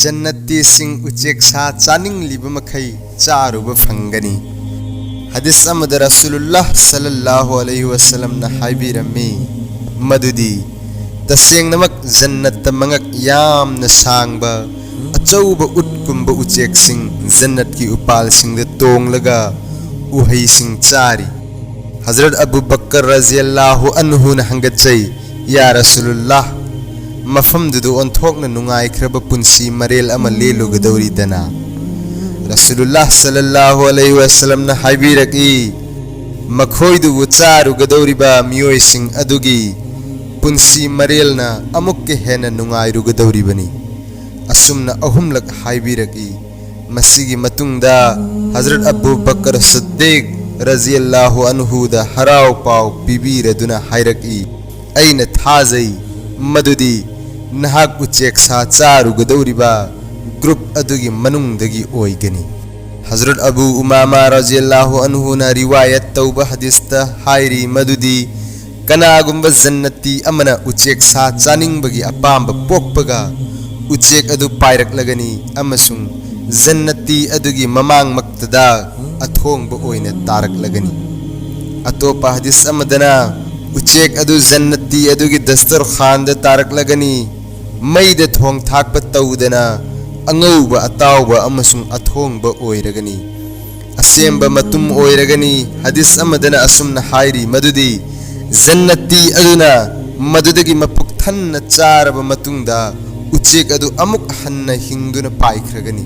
जन्नती सिंह उचेक सा चानिंग लिब मखई चारुब फंगनी। हदीस अमद रसूलुल्लाह सल्लल्लाहु अलैहि वसल्लम न हाइबिरमी मदुदी तसेंगनमक जन्नत मंगक यामन सांगबा अचौब उटकुंब उचेक सिंह जन्नत की उपाल सिंह तोंगलगा उहई सिंह चारी। हजरत अबू बकर रज़ियल्लाहु अन्हु न हंगजै या रसूलुल्लाह मफम दुदु ओंथोकना नुंगाइख्रब पुंसी मरेल अमा लेलुगदौरीदना। रसूलुल्लाह सल्लल्लाहु अलैहि वसल्लम न हाइबिरकी मखोइदुबु चारुगदौरीबा मियोइसिंग अदुगी पुंसी मरेलना अमुक्के हेना नुंगाइरुगदौरीबनी। असुमना अहुमलक हाइबिरकी मसीगी मतुंगदा हजरत अबू बकर सिद्दीक रज़ियल्लाहु अन्हु दा हराव पाव पिबीरदुना हाइरकी अइना थाजै मदुदी नहाक उचेक सा चारुगदौरीबा ग्रुप अदुगी मनुंगदगी ओइगनी। हजरत अबू उमामा रज़ियल्लाहु अन्हु ना रिवायत तौबा हदीसता हाइरी मदुदी कनागुंबा जन्नती अमना उचेक सा चानिंगबगी अपांब पोकपगा उचेक अदु पाइरकलगनी अमसुंग जन्नती अदुगी ममांग मक्तदा अथोंगबा ओइना तारकलगनी। अतोपा हदीस अमदना उचेक अदु जन्नती अदुगी दस्तरखान दा तारकलगनी मईद थोंग थाकपा तौदना अंगौबा अतावबा अमसुंग अथोंगबा ओइरगनी असेंबा मतुम ओइरगनी। हदीस अमदना असुमना हाइरी मदुदी जन्नती अदुना मदुदगी मपुक थन्ना चारबा मतुंगदा उचेक अदु अमुक हन्ना हिंदुना पाइख्रगनी।